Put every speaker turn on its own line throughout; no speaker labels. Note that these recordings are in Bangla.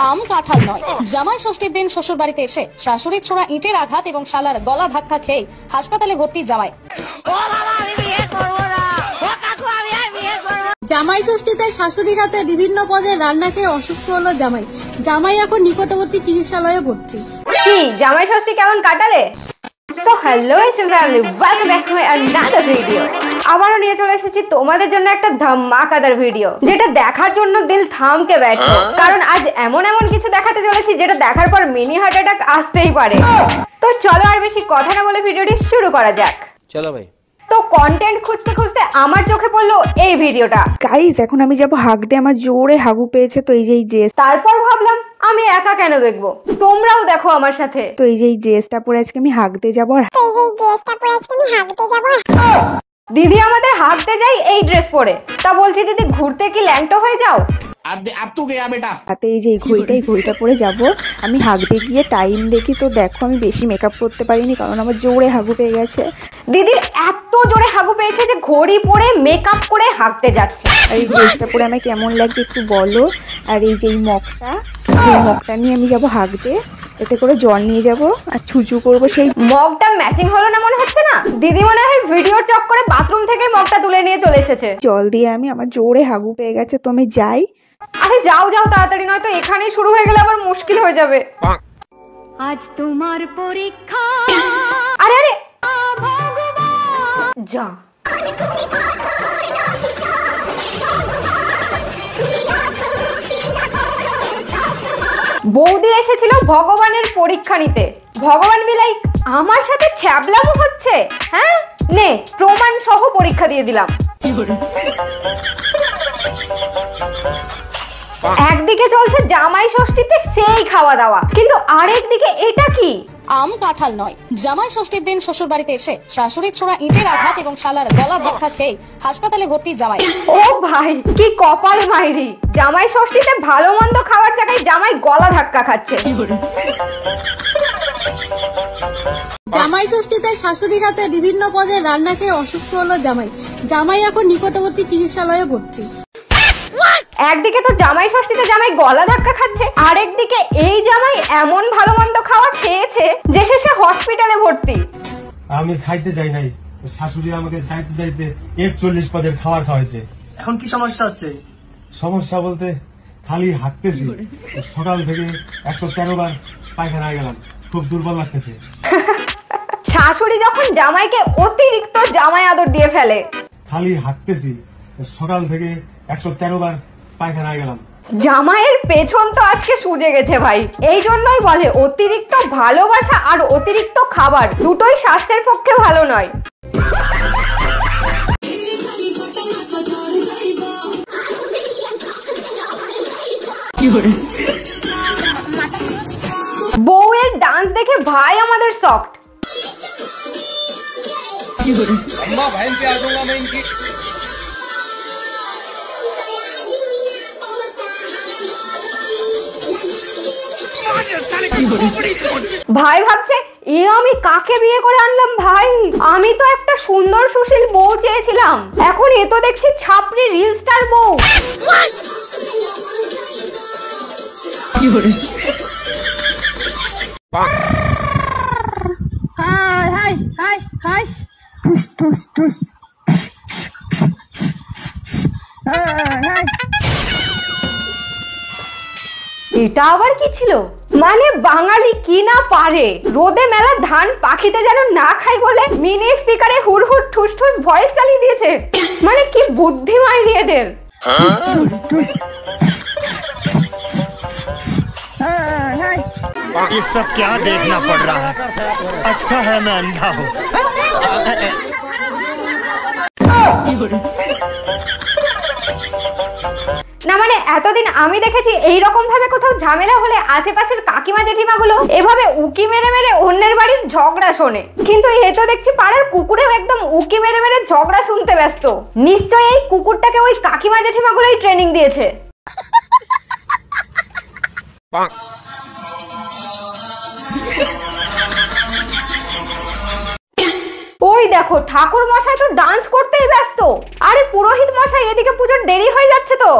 আম কাঁঠাল নয়, জামাই ষষ্ঠীর দিন শ্বশুর বাড়িতে এসে শাশুড়ির ছোড়া ইটের আঘাত এবং শালার গলা ধাক্কা খেয়ে হাসপাতালে ভর্তি জামাই।
জামাই ষষ্ঠীতে শাশুড়ির হাতে বিভিন্ন পদের রান্না খেয়ে অসুস্থ হলো জামাই। জামাই এখন নিকটবর্তী চিকিৎসালয়ে ভর্তি।
কি জামাই ষষ্ঠী কেমন কাটালে? So hello family, welcome back to my another video. আবারও নিয়ে চলে এসেছি তোমাদের জন্য একটা ধামাকাদার ভিডিও, যেটা দেখার জন্য দিল থামকে ব্যাঠো, কারণ আজ এমন এমন কিছু দেখাতে চলেছি যেটা দেখার পর মিনি হার্ট অ্যাটাক আসতেই পারে। তো চলো আর বেশি কথা না বলে ভিডিওটি শুরু করা যাক।
চলো ভাই।
তো কন্টেন্ট খুঁজতে খুঁজতে আমার চোখে পড়লো এই ভিডিওটা।
গাইস, এখন আমি যাব হাগতে, আমার জোরে হাগু পেয়েছে। তো এই যে এই ড্রেস,
তারপর ভাবলাম আমি একা কেন দেখবো, তোমরাও দেখো আমার সাথে।
তো এই যে এই ড্রেসটা পরে আজকে আমি হাগতে যাব।
দিদি আমাদের হাগতে যাই এই ড্রেস পরে, তা বলছি দিদি ঘুরতে কি ল্যাংটো হয়ে যাও?
হাতে এই যে এই ঘড়িটা পরে যাব আমি হাগতে গিয়ে। টাইম দেখি তো দেখো, আমি বেশি মেকআপ করতে পারিনি কারণ আমার জোরে হাগু পেয়ে গেছে।
দিদির এত জোরে হাগু পেয়েছে যে ঘড়ি পরে মেকআপ করে হাগতে যাচ্ছে।
আর এই ড্রেসটা পরে আমার কেমন লাগছে একটু বলো। আর এই যে এই মগটা নিয়ে আমি যাব হাগতে, এতে করে জল নিয়ে যাব আর ছুঁচু করবো। সেই
মগটা ম্যাচিং হলো না মনে হচ্ছে না? দিদি মনে হয় ভিডিও চক করে বাথরুম থেকে মগটা তুলে নিয়ে চলে এসেছে।
জল দিয়ে আমি, আমার জোরে হাগু পেয়ে গেছে, তো আমি যাই।
আরে যাও যাও তাড়াতাড়ি, নয়তো এখানেই শুরু হয়ে গেলে আবার মুশকিল হয়ে যাবে।
আজ তোমার পরীক্ষা।
আরে আরে যা, বৌদি এসেছিল ভগবানের পরীক্ষা নিতে। ভগবান বিলাই আমার সাথে ছ্যাবলামো হচ্ছে। হ্যাঁ নে, প্রমাণ সহ পরীক্ষা দিয়ে দিলাম। একদিকে চলছে জামাই ষষ্ঠীতে সেই খাওয়া দাওয়া, কিন্তু আরেকদিকে এটা কি?
আম কাঁঠাল নয়, জামাই ষষ্ঠীর দিন শ্বশুর বাড়িতে এসে শাশুড়ির ছোড়া ইটের আঘাত এবং শালার গলা ধাক্কা খেয়ে হাসপাতালে ভর্তি জামাই।
ও ভাই, কি কপাল মাইরি! জামাই ষষ্ঠীতে ভালো মন্দ খাওয়ার জায়গায় জামাই গলা ধাক্কা খাচ্ছে।
জামাই ষষ্ঠীতে শাশুড়ির হাতে বিভিন্ন পদের রান্না খেয়ে অসুস্থ হলো জামাই। জামাই এখন নিকটবর্তী চিকিৎসালয়ে ভর্তি।
একদিকে তো জামাই ষষ্ঠীতে জামাই গলা ধাক্কা খাচ্ছে, আরেকদিকে এই জামাই এমন ভালো মন্দ খাওয়া খেয়েছে যে শেষে হসপিটালে ভর্তি।
আমি খাইতে যাই নাই, শাশুড়ি আমাকে চাইতে চাইতে 41 পদের খাবার খাওয়াইছে।
এখন কি সমস্যা হচ্ছে?
সমস্যা বলতে খালি হাঁটতেছি, সকাল থেকে 113 বার পায়খানা গেলাম, খুব দুর্বল লাগতেছে।
শাশুড়ি যখন জামাইকে অতিরিক্ত জামাই আদর দিয়ে ফেলে।
খালি হাঁটতেছি, সকাল থেকে 113 বার পায়খানা গেলাম।
জামাইয়ের পেছন তো আজকে সুজে গেছে ভাই। এই জন্যই বলে অতিরিক্ত ভালোবাসা আর অতিরিক্ত খাবার দুটোই স্বাস্থ্যের পক্ষে ভালো নয়। বউয়ের ডান্স দেখে ভাই আমাদের শকড। ভাই ভাবছে এ আমি কাকে বিয়ে করে আনলাম ভাই, আমি তো একটা সুন্দর সুশীল বউ চেয়েছিলাম, এখন এ তো দেখছি ছাপড়ি রিল স্টার বউ। এটা আবার কি ছিল? মানে বাঙালি কি না পারে, রোদে মেলা ধান পাখিতে যেন না খাই বলে মিনি স্পিকারে হুড় হুড় ঠুস ঠুস ভয়েস চালিয়ে দিয়েছে। মানে কি বুদ্ধি মাইরি এদের।
ये सब क्या देखना पड़ रहा है? अच्छा है मैं अंधा हूँ।
না মানে এতদিন আমি দেখেছি এইরকম ভাবে কোথাও ঝামেলা হলে আশেপাশের কাকিমা জেঠিমা গুলো এভাবে উকি মেরে মেরে অন্যের বাড়ির ঝগড়া শোনে, কিন্তু এ তো দেখছি পাড়ার কুকুরেও একদম উকি মেরে মেরে ঝগড়া শুনতে ব্যস্ত। নিশ্চয়ই এই কুকুরটাকে ওই কাকিমা জেঠিমা গুলোই ট্রেনিং দিয়েছে। ওই দেখো ঠাকুর মশাই তো ডান্স করতেই ব্যস্ত। আরে পুরোহিত মশাই, এদিকে পুজোর দেরি হয়ে যাচ্ছে তো।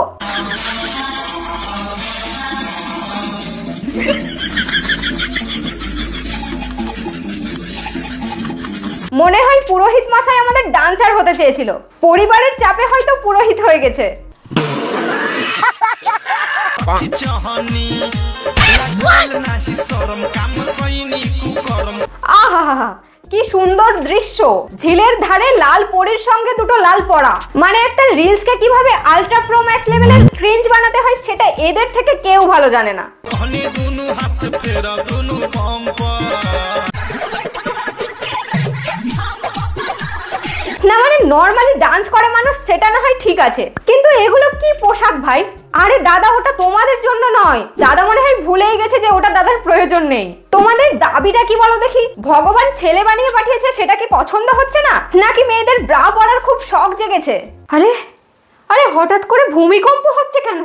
মনে হয় পুরোহিত মশাই আমাদের ডান্সার হতে চেয়েছিল, পরিবারের চাপে হয়তো পুরোহিত হয়ে গেছে। আহা, কি সুন্দর দৃশ্য! ঝিলের ধারে লাল পরীর সঙ্গে দুটো লাল পরা, মানে একটা রিলসকে কিভাবে আলট্রা প্রো ম্যাক্স লেভেলের ক্রিঞ্জ বানাতে হয় সেটা এদের থেকে কেউ ভালো জানে না। না মানে নরমালি ডান্স করে মানুষ সেটা না হয় ঠিক আছে, কিন্তু এগুলো কি পোশাক ভাই? আরে দাদা, ওটা তোমাদের জন্য নয়। দাদা মনে হয় ভুলেই গেছে যে ওটা দাদার প্রয়োজন নেই। তোমাদের দাবিটা কি বলো দেখি? ভগবান ছেলে বানিয়ে পাঠিয়েছে সেটা কি পছন্দ হচ্ছে না, নাকি মেয়েদের ব্রা পরার খুব শখ জেগেছে? আরে আরে হঠাৎ করে ভূমিকম্প হচ্ছে কেন?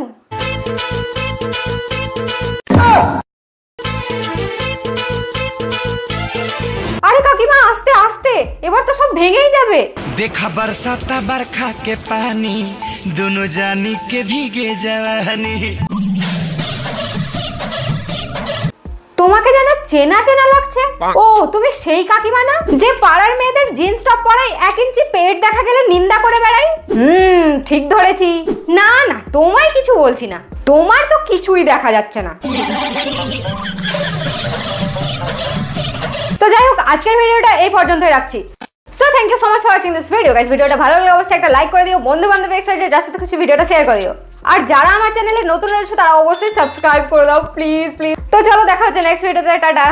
আরে কাকিমা, আস্তে আস্তে, এবার তো সব ভেঙেই যাবে।
देखा बरसाता बरखा के पानी, दोनों जानी के भीगे जवानी।
তোমাকে যেন চেনা চেনা লাগছে। ও, তুমি সেই কাকিমা না যে পাড়ার মেয়েদের জিন্স টপ পরায় 1 ইঞ্চি পেট দেখা গেলে নিন্দা করে বেড়াই? ঠিক ধরেছি। না না, তোমায় কিছু বলছি না, তোমার তো কিছুই দেখা যাচ্ছে না। তো যাই হোক, আজকের ভিডিওটা এই পর্যন্তই রাখছি। So thank you so much for watching this video guys. ভিডিওটা ভালো লাগলে অবশ্যই একটা লাইক করে দিও, বন্ধু বান্ধব এক্সাইটেড যার সাথে খুশি ভিডিওটা শেয়ার করে দিও। আর যারা আমার চ্যানেলে নতুন রয়েছে তারা অবশ্যই সাবস্ক্রাইব করে দাও প্লিজ প্লিজ। তো চলো, দেখা হচ্ছে নেক্সট ভিডিওতে। টাটা।